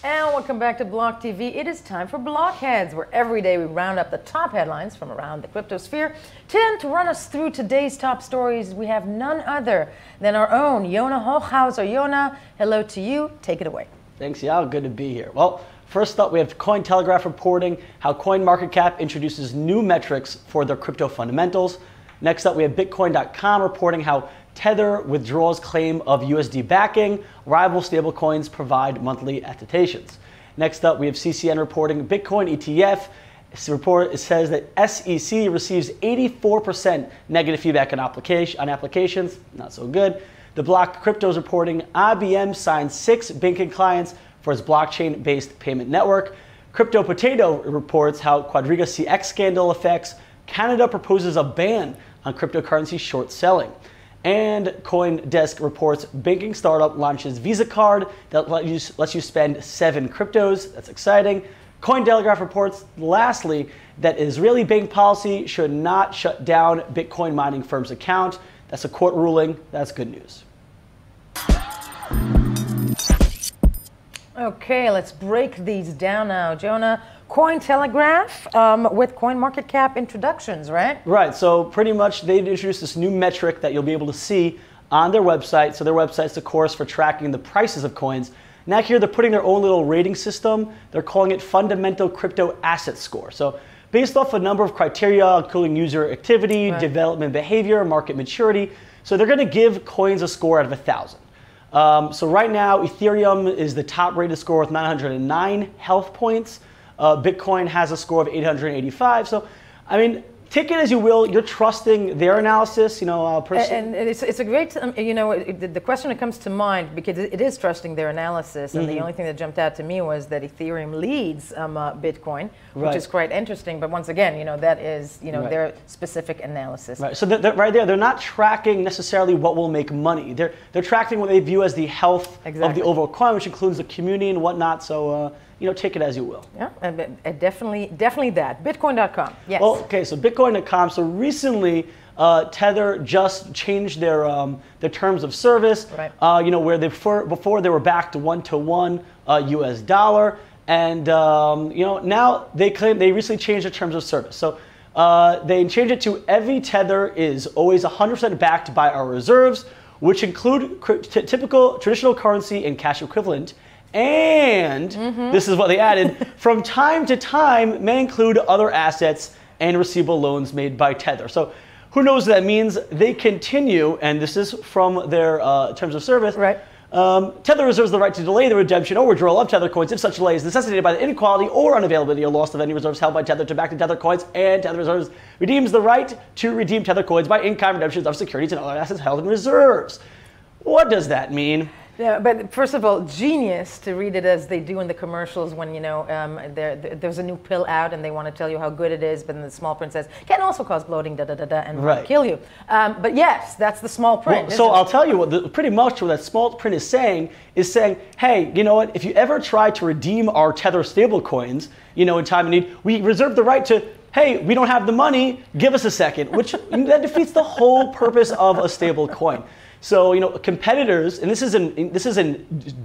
And welcome back to Block TV. It is time for Blockheads, where every day we round up the top headlines from around the crypto sphere. To run us through today's top stories, we have none other than our own Yona Hochhauser. Yona, hello to you. Take it away. Thanks, Yao. Good to be here. Well, first up, we have Cointelegraph reporting how CoinMarketCap introduces new metrics for their crypto fundamentals. Next up, we have Bitcoin.com reporting how Tether withdraws claim of USD backing. Rival stablecoins provide monthly attestations. Next up, we have CCN reporting Bitcoin ETF. This report says that SEC receives 84% negative feedback on applications. Not so good. The Block Cryptos reporting IBM signs 6 banking clients for its blockchain-based payment network. Crypto Potato reports how Quadriga CX scandal affects. Canada proposes a ban on cryptocurrency short selling. And CoinDesk reports banking startup launches Visa card that lets you spend 7 cryptos. That's exciting. Cointelegraph reports, lastly, that Israeli bank policy should not shut down Bitcoin mining firm's account. That's a court ruling. That's good news. Okay, let's break these down now. Jonah, Cointelegraph with CoinMarketCap introductions, right? Right, so pretty much they've introduced this new metric that you'll be able to see on their website. So their website's, of course, for tracking the prices of coins. Now here they're putting their own little rating system. They're calling it Fundamental Crypto Asset Score. So based off a number of criteria, including user activity, development behavior, market maturity. So they're gonna give coins a score out of 1,000. So right now, Ethereum is the top rated score with 909 health points. Bitcoin has a score of 885. So, I mean, take it as you will. You're trusting their analysis, you know, and it's a great, you know, the question that comes to mind, because it is trusting their analysis, and the only thing that jumped out to me was that Ethereum leads Bitcoin, which is quite interesting. But once again, you know, that is, you know, their specific analysis. Right. So right there, they're not tracking necessarily what will make money. They're tracking what they view as the health of the overall coin, which includes the community and whatnot. So, you know, take it as you will. Yeah, definitely that. Bitcoin.com, yes. Well, okay, so Bitcoin.com. So recently, Tether just changed their terms of service. Right. You know, where before they were backed 1-to-1 US dollar, and you know, now they claim they recently changed the terms of service. So they changed it to every Tether is always 100% backed by our reserves, which include typical traditional currency and cash equivalent. And this is what they added, from time to time may include other assets and receivable loans made by Tether. So who knows what that means? They continue, and this is from their terms of service. Right. Tether reserves the right to delay the redemption or withdrawal of Tether coins if such delay is necessitated by the inequality or unavailability or loss of any reserves held by Tether to back the Tether coins, and Tether reserves redeems the right to redeem Tether coins by in-kind redemptions of securities and other assets held in reserves. What does that mean? Yeah, but first of all, genius to read it as they do in the commercials when, you know, there's a new pill out and they want to tell you how good it is, but then the small print says, can also cause bloating, and kill you. But yes, that's the small print. Well, so I'll tell you what, pretty much what that small print is saying, hey, you know what, if you ever try to redeem our Tether stable coins, you know, in time of need, we reserve the right to, hey, we don't have the money, give us a second, which that defeats the whole purpose of a stable coin. So, you know, competitors, and this is in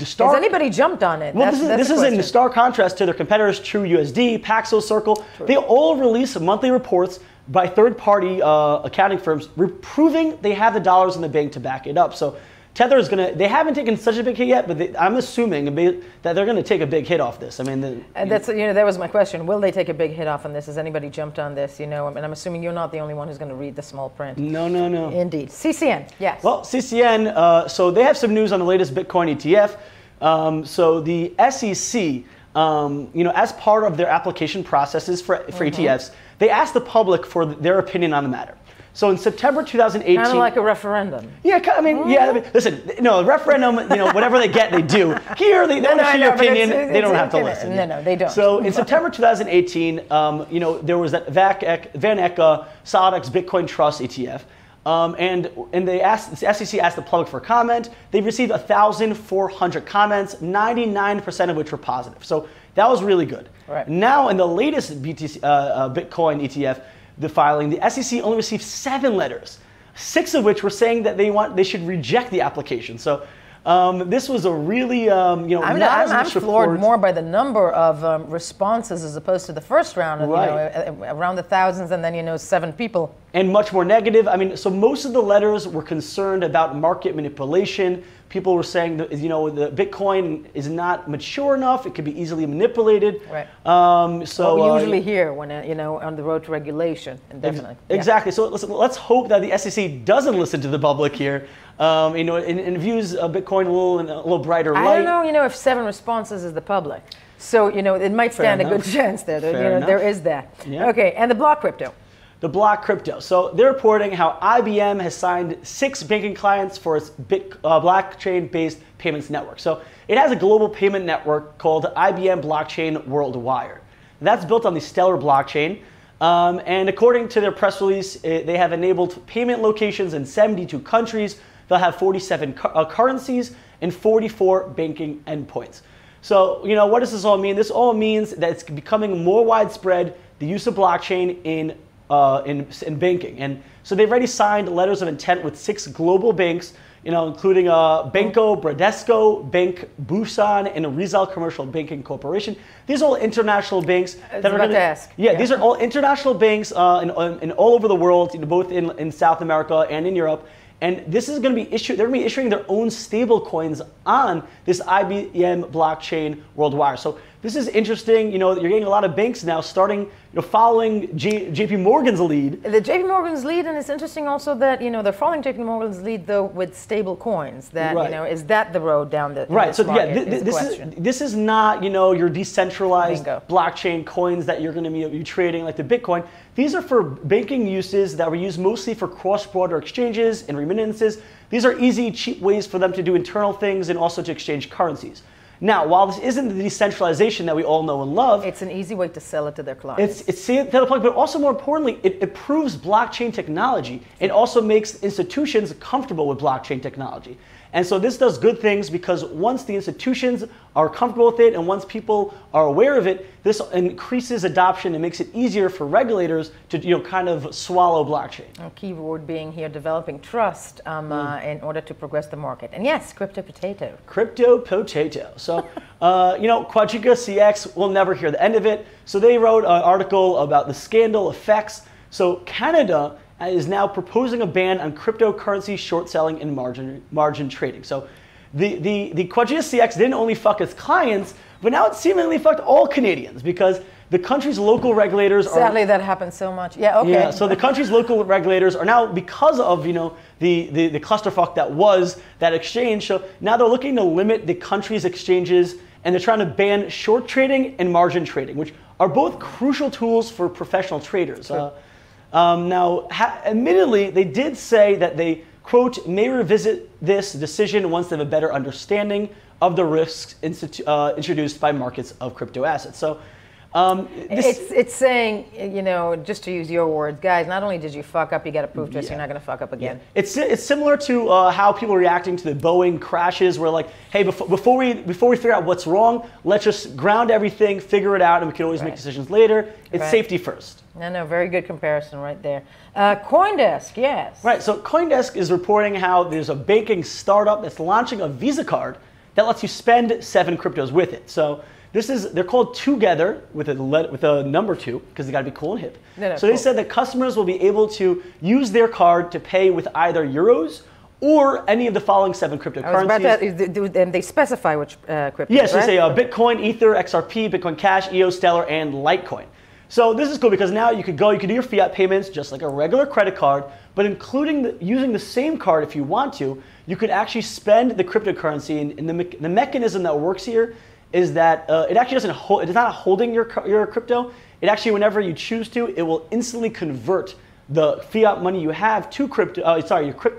stark. Has anybody jumped on it? Well, this is in stark contrast to their competitors, TrueUSD, Paxos, Circle. They all release monthly reports by third-party accounting firms, proving they have the dollars in the bank to back it up. So Tether is they haven't taken such a big hit yet, but I'm assuming that they're going to take a big hit off this. I mean, that's, you know, that was my question. Will they take a big hit off on this? Has anybody jumped on this? You know, and I'm assuming you're not the only one who's going to read the small print. No. Indeed. CCN, yes. Well, CCN, so they have some news on the latest Bitcoin ETF. So the SEC, you know, as part of their application processes for ETFs, they asked the public for their opinion on the matter. So in September 2018, kind of like a referendum. Yeah, I mean, yeah. I mean, listen, no, referendum. You know, whatever they get, they do. Here, they don't have your opinion. They don't have to listen. No, they don't. So in September 2018, you know, there was that Van Eck Sodex Bitcoin Trust ETF, and the SEC asked the public for comment. They've received 1,400 comments, 99% of which were positive. So that was really good. Right. Now in the latest Bitcoin ETF. The filing, the SEC only received 7 letters, 6 of which were saying that they should reject the application. So This was a really, not as I'm much floored report. more by the number of responses as opposed to the first round, of, around the thousands, and then 7 people. And much more negative. I mean, so most of the letters were concerned about market manipulation. People were saying that, the Bitcoin is not mature enough. It could be easily manipulated. Right. So what we usually hear when on the road to regulation, and definitely. Exactly. So let's hope that the SEC doesn't listen to the public here. And views Bitcoin in a little brighter light. I don't know, if 7 responses is the public. So it might stand a good chance there. There is that. Yeah. Okay, and the block crypto. The block crypto. So they're reporting how IBM has signed 6 banking clients for its blockchain-based payments network. So it has a global payment network called IBM Blockchain Worldwire. That's built on the Stellar blockchain. And according to their press release, they have enabled payment locations in 72 countries. They'll have 47 currencies and 44 banking endpoints. So, what does this all mean? This all means that it's becoming more widespread, the use of blockchain in banking. And so they've already signed letters of intent with 6 global banks, including Banco Bradesco, Bank Busan, and Rizal Commercial Banking Corporation. These are all international banks. These are all international banks in all over the world, both in South America and in Europe. And this is going to be they're going to be issuing their own stable coins on this IBM blockchain Worldwire. So this is interesting. You're getting a lot of banks now starting, following JP Morgan's lead. The JP Morgan's lead, and it's interesting also that, they're following JP Morgan's lead, though, with stable coins. That, right. Is that the road down the right? So market, this is not, your decentralized Bingo. blockchain coins that you're going to be trading like the Bitcoin. These are for banking uses that were used mostly for cross-border exchanges and remittances. These are easy, cheap ways for them to do internal things and also to exchange currencies. Now, while this isn't the decentralization that we all know and love, it's an easy way to sell it to their clients. It's to the public, but also more importantly, it improves blockchain technology. It also makes institutions comfortable with blockchain technology. And so this does good things because once the institutions are comfortable with it and once people are aware of it, this increases adoption and makes it easier for regulators to kind of swallow blockchain. A key word being here, developing trust in order to progress the market. And yes, crypto potato. Crypto potato. So, Quadriga CX, we'll never hear the end of it. So they wrote an article about the scandal effects. So Canada is now proposing a ban on cryptocurrency short selling and margin trading. So the Quadriga CX didn't only fuck its clients, but now it seemingly fucked all Canadians because the country's local regulators Sadly, that happens so much. Yeah, okay. Yeah, so the country's local regulators are now, because of the clusterfuck that was that exchange, so now they're looking to limit the country's exchanges and they're trying to ban short trading and margin trading, which are both crucial tools for professional traders. Admittedly, they did say that they, quote, may revisit this decision once they have a better understanding of the risks introduced by markets of crypto assets. So it's saying, just to use your words, guys, not only did you fuck up, you got to prove to us you're not going to fuck up again. Yeah. It's similar to how people are reacting to the Boeing crashes. We're like, hey, before we figure out what's wrong, let's just ground everything, figure it out, and we can always make decisions later. It's safety first. No, very good comparison right there. CoinDesk, yes. Right, so CoinDesk is reporting how there's a banking startup that's launching a Visa card that lets you spend 7 cryptos with it. So they're called Together with a number 2 because they got to be cool and hip. So they said that customers will be able to use their card to pay with either euros or any of the following 7 cryptocurrencies. And they specify which cryptos, yes, right? They say Bitcoin, Ether, XRP, Bitcoin Cash, EOS, Stellar, and Litecoin. So this is cool because now you could do your fiat payments just like a regular credit card, but using the same card if you want to, you could actually spend the cryptocurrency. And the mechanism that works here is that it actually doesn't hold. It's not holding your crypto. It actually, whenever you choose to, it will instantly convert the fiat money you have to crypto.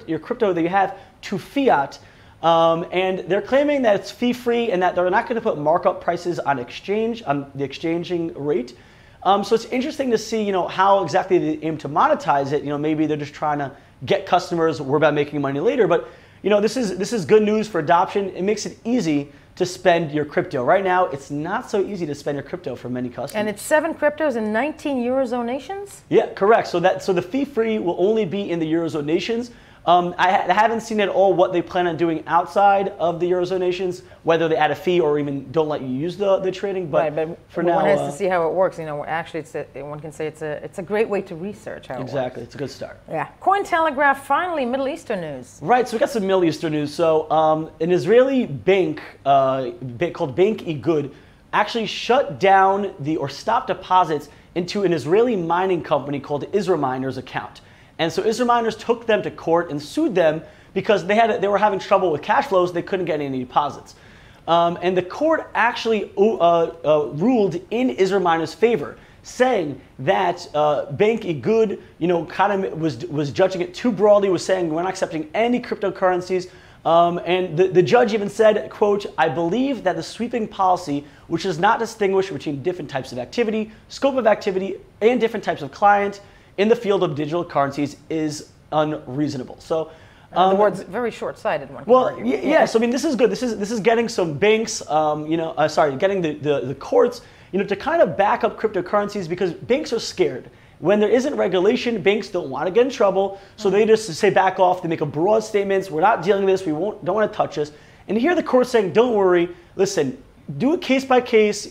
Your crypto that you have to fiat. And they're claiming that it's fee-free and that they're not going to put markup prices on the exchanging rate. So it's interesting to see, how exactly they aim to monetize it. Maybe they're just trying to get customers. We're about making money later, but this is good news for adoption. It makes it easy to spend your crypto. Right now, it's not so easy to spend your crypto for many customers. And it's 7 cryptos in 19 Eurozone nations? Yeah, correct. So the fee-free will only be in the Eurozone nations. I haven't seen at all what they plan on doing outside of the Eurozone nations, whether they add a fee or even don't let you use the trading. But, right, but for now, one has to see how it works. You know, actually, one can say it's a great way to research how it works. Exactly, it's a good start. Yeah. Cointelegraph, finally, Middle Eastern news. Right, so we got some Middle Eastern news. So an Israeli bank called Bank Igud actually shut down or stopped deposits into an Israeli mining company called Israel Miners account. And so Israel Miners took them to court and sued them because they were having trouble with cash flows. They couldn't get any deposits. And the court actually ruled in Israel Miners' favor, saying that Bank Igud, kind of was judging it too broadly, was saying we're not accepting any cryptocurrencies. And the judge even said, quote, "I believe that the sweeping policy, which does not distinguish between different types of activity, scope of activity, and different types of client in the field of digital currencies is unreasonable." So, in other words, very short-sighted. One. Well, yes. I mean, this is good. This is getting some banks, getting the courts, to kind of back up cryptocurrencies, because banks are scared. When there isn't regulation, banks don't want to get in trouble, so they just say back off. They make a broad statements. We're not dealing with this. Don't want to touch this. And here the court's saying, don't worry. Listen, do it case by case.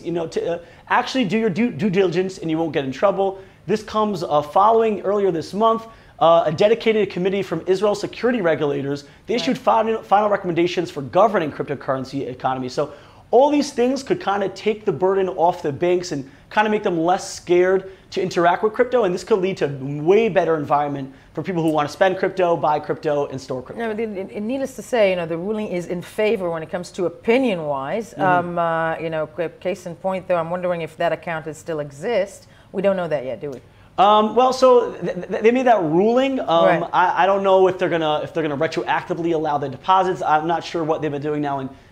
Actually do your due diligence, and you won't get in trouble. This comes following earlier this month a dedicated committee from Israel's security regulators. They issued final recommendations for governing cryptocurrency economy. So all these things could kind of take the burden off the banks and kind of make them less scared to interact with crypto, and this could lead to a way better environment for people who want to spend crypto, buy crypto, and store crypto. No, needless to say, the ruling is in favor when it comes to opinion-wise. Case in point, though, I'm wondering if that account still exists. We don't know that yet, do we? So they made that ruling. Right. I don't know if they're gonna retroactively allow the deposits. I'm not sure what they've been doing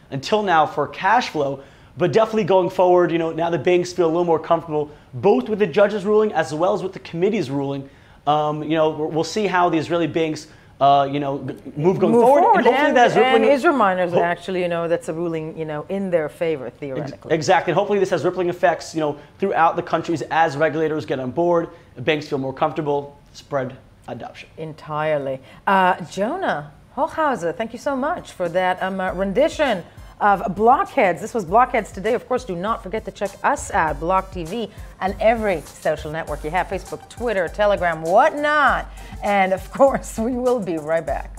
until now for cash flow. But definitely going forward, now the banks feel a little more comfortable, both with the judge's ruling as well as with the committee's ruling. We'll see how the Israeli banks, move going forward. And hopefully and Israel Miners actually, that's a ruling, in their favor theoretically. Exactly. And hopefully this has rippling effects, throughout the countries as regulators get on board, the banks feel more comfortable, spread adoption. Entirely. Jonah Hochhauser, thank you so much for that rendition of Blockheads. This was Blockheads today. Of course, do not forget to check us out, Block TV, and every social network you have, Facebook, Twitter, Telegram, whatnot. And of course, we will be right back.